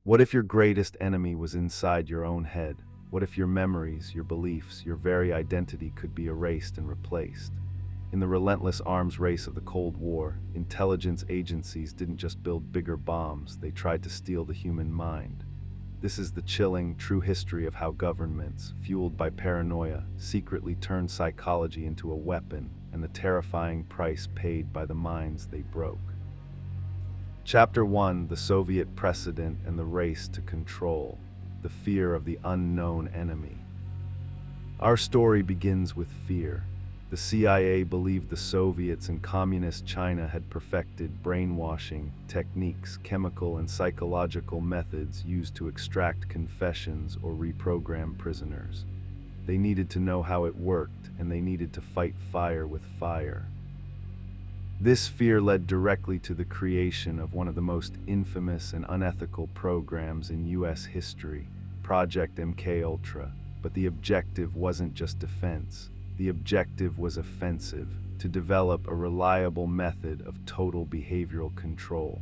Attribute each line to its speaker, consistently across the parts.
Speaker 1: What if your greatest enemy was inside your own head? What if your memories, your beliefs, your very identity could be erased and replaced? In the relentless arms race of the Cold War, intelligence agencies didn't just build bigger bombs, they tried to steal the human mind. This is the chilling, true history of how governments, fueled by paranoia, secretly turned psychology into a weapon, and the terrifying price paid by the minds they broke. Chapter 1: The Soviet Precedent and the Race to Control. The Fear of the Unknown Enemy. Our story begins with fear. The CIA believed the Soviets and Communist China had perfected brainwashing techniques, chemical and psychological methods used to extract confessions or reprogram prisoners. They needed to know how it worked, and they needed to fight fire with fire. This fear led directly to the creation of one of the most infamous and unethical programs in U.S. history, Project MKUltra. But the objective wasn't just defense. The objective was offensive, to develop a reliable method of total behavioral control.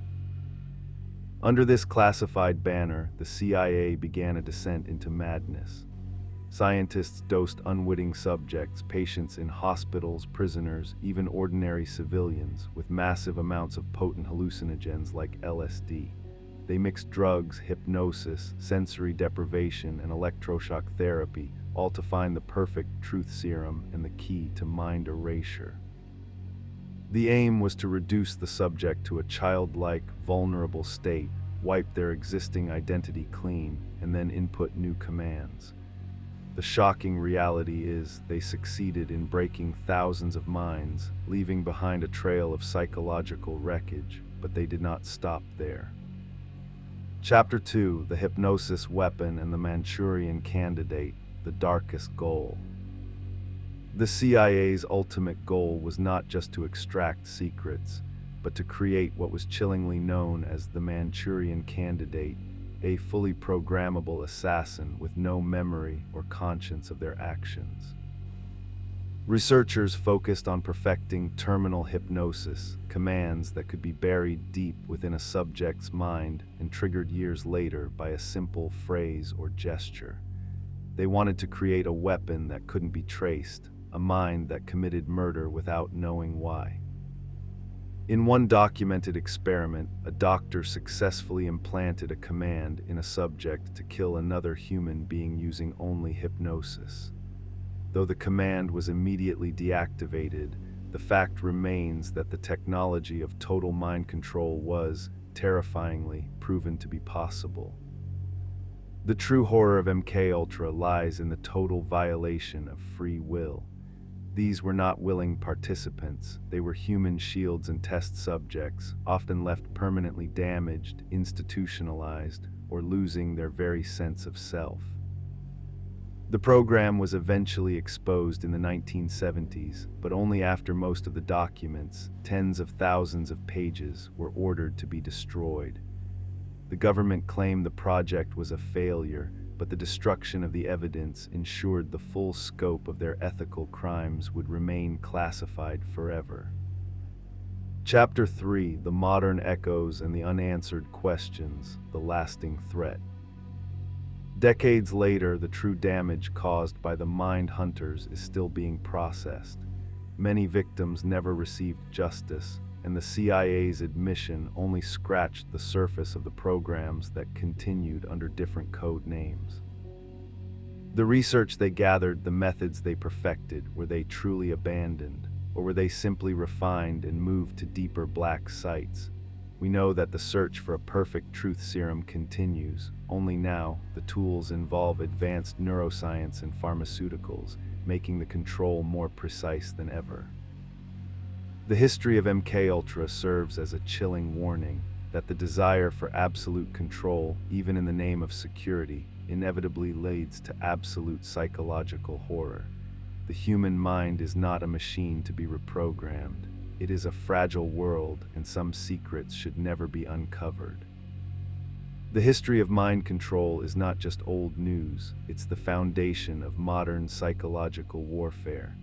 Speaker 1: Under this classified banner, the CIA began a descent into madness. Scientists dosed unwitting subjects, patients in hospitals, prisoners, even ordinary civilians, with massive amounts of potent hallucinogens like LSD. They mixed drugs, hypnosis, sensory deprivation, and electroshock therapy, all to find the perfect truth serum and the key to mind erasure. The aim was to reduce the subject to a childlike, vulnerable state, wipe their existing identity clean, and then input new commands. The shocking reality is they succeeded in breaking thousands of minds, leaving behind a trail of psychological wreckage, but they did not stop there. Chapter 2: The Hypnosis Weapon and the Manchurian Candidate, the Darkest Goal. The CIA's ultimate goal was not just to extract secrets, but to create what was chillingly known as the Manchurian Candidate, a fully programmable assassin with no memory or conscience of their actions. Researchers focused on perfecting terminal hypnosis, commands that could be buried deep within a subject's mind and triggered years later by a simple phrase or gesture. They wanted to create a weapon that couldn't be traced, a mind that committed murder without knowing why. In one documented experiment, a doctor successfully implanted a command in a subject to kill another human being using only hypnosis. Though the command was immediately deactivated, the fact remains that the technology of total mind control was, terrifyingly, proven to be possible. The true horror of MKUltra lies in the total violation of free will. These were not willing participants, they were human shields and test subjects, often left permanently damaged, institutionalized, or losing their very sense of self. The program was eventually exposed in the 1970s, but only after most of the documents, tens of thousands of pages, were ordered to be destroyed. The government claimed the project was a failure, but the destruction of the evidence ensured the full scope of their ethical crimes would remain classified forever. Chapter 3: The Modern Echoes and the Unanswered Questions, the Lasting Threat. Decades later, the true damage caused by the mind hunters is still being processed. Many victims never received justice, and the CIA's admission only scratched the surface of the programs that continued under different code names. The research they gathered, the methods they perfected, were they truly abandoned, or were they simply refined and moved to deeper black sites? We know that the search for a perfect truth serum continues, only now the tools involve advanced neuroscience and pharmaceuticals, making the control more precise than ever. The history of MKUltra serves as a chilling warning that the desire for absolute control, even in the name of security, inevitably leads to absolute psychological horror. The human mind is not a machine to be reprogrammed. It is a fragile world, and some secrets should never be uncovered. The history of mind control is not just old news, it's the foundation of modern psychological warfare.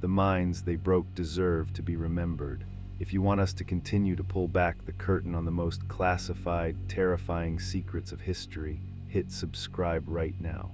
Speaker 1: The minds they broke deserve to be remembered. If you want us to continue to pull back the curtain on the most classified, terrifying secrets of history, hit subscribe right now.